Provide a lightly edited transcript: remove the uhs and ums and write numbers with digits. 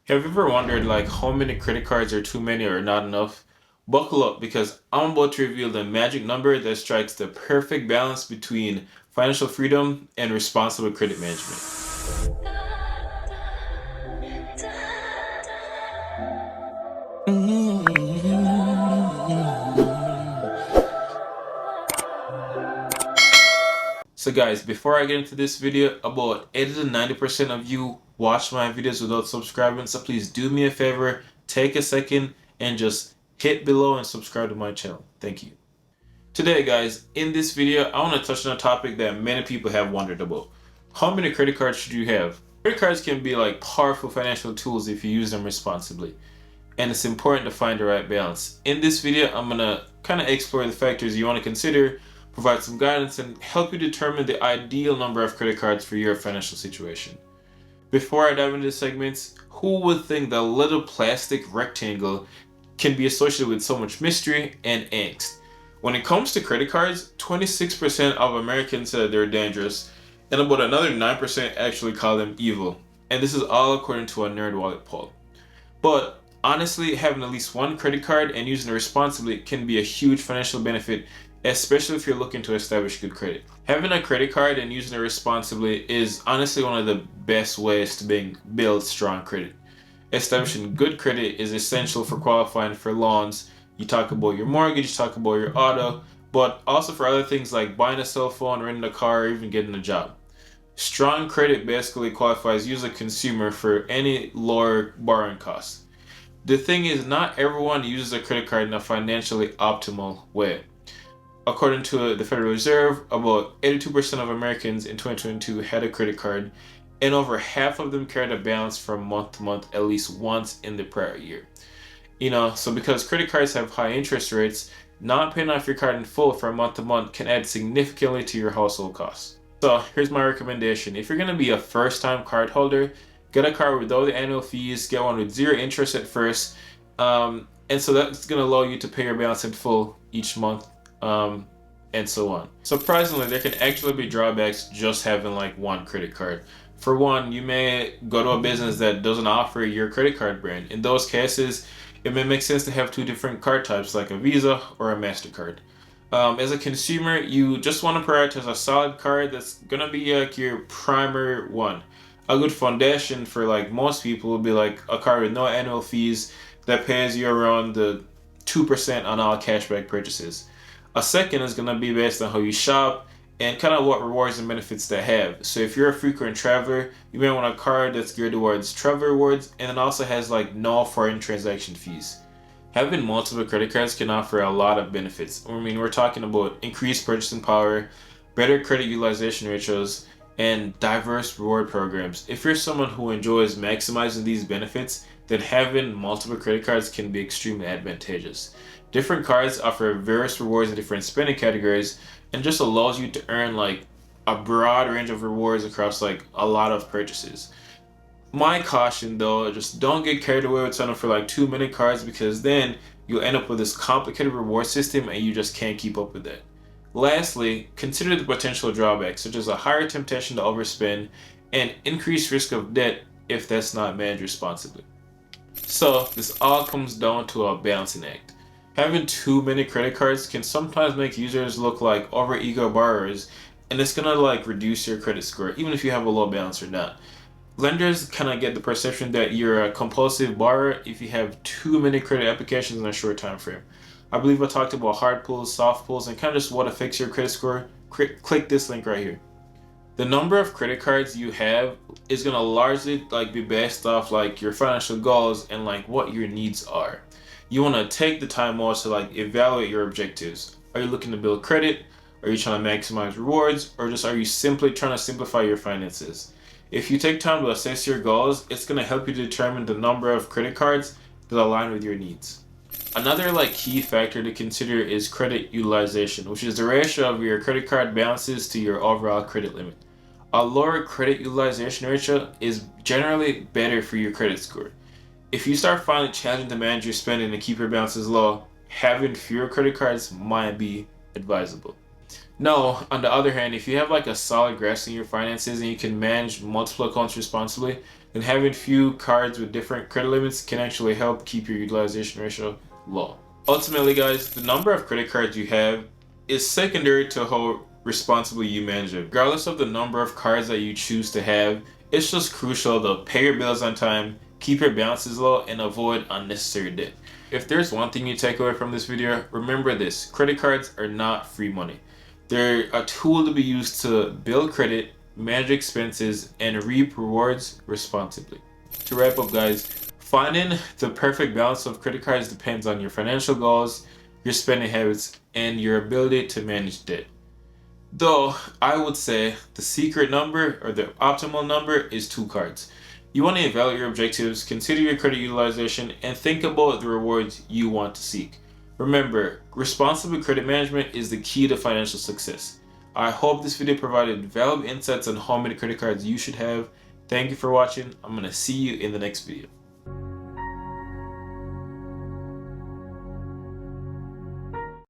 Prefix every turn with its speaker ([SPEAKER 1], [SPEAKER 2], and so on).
[SPEAKER 1] Have you ever wondered like how many credit cards are too many or not enough? Buckle up because I'm about to reveal the magic number that strikes the perfect balance between financial freedom and responsible credit management. So guys, before I get into this video, about 80 to 90% of you watch my videos without subscribing, so please do me a favor, take a second and just hit below and subscribe to my channel. Thank you. Today guys, in this video, I want to touch on a topic that many people have wondered about. How many credit cards should you have? Credit cards can be like powerful financial tools if you use them responsibly. And it's important to find the right balance. In this video, I'm going to kind of explore the factors you want to consider, provide some guidance, and help you determine the ideal number of credit cards for your financial situation. Before I dive into the segments, who would think the little plastic rectangle can be associated with so much mystery and angst? When it comes to credit cards, 26% of Americans said they're dangerous, and about another 9% actually call them evil. And this is all according to a NerdWallet poll. But honestly, having at least one credit card and using it responsibly can be a huge financial benefit, especially if you're looking to establish good credit. Having a credit card and using it responsibly is honestly one of the best ways to build strong credit. Establishing good credit is essential for qualifying for loans. You talk about your mortgage, you talk about your auto, but also for other things like buying a cell phone, renting a car, or even getting a job. Strong credit basically qualifies you as a consumer for any lower borrowing costs. The thing is, not everyone uses a credit card in a financially optimal way. According to the Federal Reserve, about 82% of Americans in 2022 had a credit card, and over half of them carried a balance from month to month at least once in the prior year. So because credit cards have high interest rates, not paying off your card in full from month to month can add significantly to your household costs. So here's my recommendation. If you're going to be a first-time card holder, get a card without the annual fees, get one with zero interest at first, and so that's going to allow you to pay your balance in full each month, and so on. Surprisingly, there can actually be drawbacks just having like one credit card. For one, you may go to a business that doesn't offer your credit card brand. In those cases, it may make sense to have two different card types, like a Visa or a MasterCard. As a consumer, you just want to prioritize a solid card that's gonna be like your primary one. A good foundation for like most people would be like a card with no annual fees that pays you around the 2% on all cashback purchases. A second is gonna be based on how you shop and kind of what rewards and benefits they have. So if you're a frequent traveler, you may want a card that's geared towards travel rewards and it also has like no foreign transaction fees. Having multiple credit cards can offer a lot of benefits. I mean, we're talking about increased purchasing power, better credit utilization ratios, and diverse reward programs. If you're someone who enjoys maximizing these benefits, then having multiple credit cards can be extremely advantageous. Different cards offer various rewards in different spending categories and just allows you to earn like a broad range of rewards across like a lot of purchases. My caution though, just don't get carried away with signing for like too many cards because then you'll end up with this complicated reward system and you just can't keep up with that. Lastly, consider the potential drawbacks such as a higher temptation to overspend and increased risk of debt if that's not managed responsibly. So this all comes down to a balancing act. Having too many credit cards can sometimes make users look like over-eager borrowers, and it's gonna like reduce your credit score even if you have a low balance or not. Lenders kind of get the perception that you're a compulsive borrower if you have too many credit applications in a short time frame. I believe I talked about hard pulls, soft pulls, and kind of just what affects your credit score. Click this link right here. The number of credit cards you have is gonna largely like be based off like your financial goals and like what your needs are. You want to take the time also to like evaluate your objectives. Are you looking to build credit? Are you trying to maximize rewards? Or just are you simply trying to simplify your finances? If you take time to assess your goals, it's going to help you determine the number of credit cards that align with your needs. Another like key factor to consider is credit utilization, which is the ratio of your credit card balances to your overall credit limit. A lower credit utilization ratio is generally better for your credit score. If you start finding it challenging to manage your spending and keep your balances low, having fewer credit cards might be advisable. No, on the other hand, if you have like a solid grasp in your finances and you can manage multiple accounts responsibly, and having few cards with different credit limits can actually help keep your utilization ratio low. Ultimately, guys, the number of credit cards you have is secondary to how responsibly you manage it. Regardless of the number of cards that you choose to have, it's just crucial to pay your bills on time, keep your balances low, and avoid unnecessary debt. If there's one thing you take away from this video, remember this: credit cards are not free money. They're a tool to be used to build credit, manage expenses, and reap rewards responsibly. To wrap up, guys, finding the perfect balance of credit cards depends on your financial goals, your spending habits, and your ability to manage debt. Though I would say the secret number, or the optimal number, is 2 cards. You want to evaluate your objectives, consider your credit utilization, and think about the rewards you want to seek. Remember, responsible credit management is the key to financial success. I hope this video provided valuable insights on how many credit cards you should have. Thank you for watching. I'm going to see you in the next video.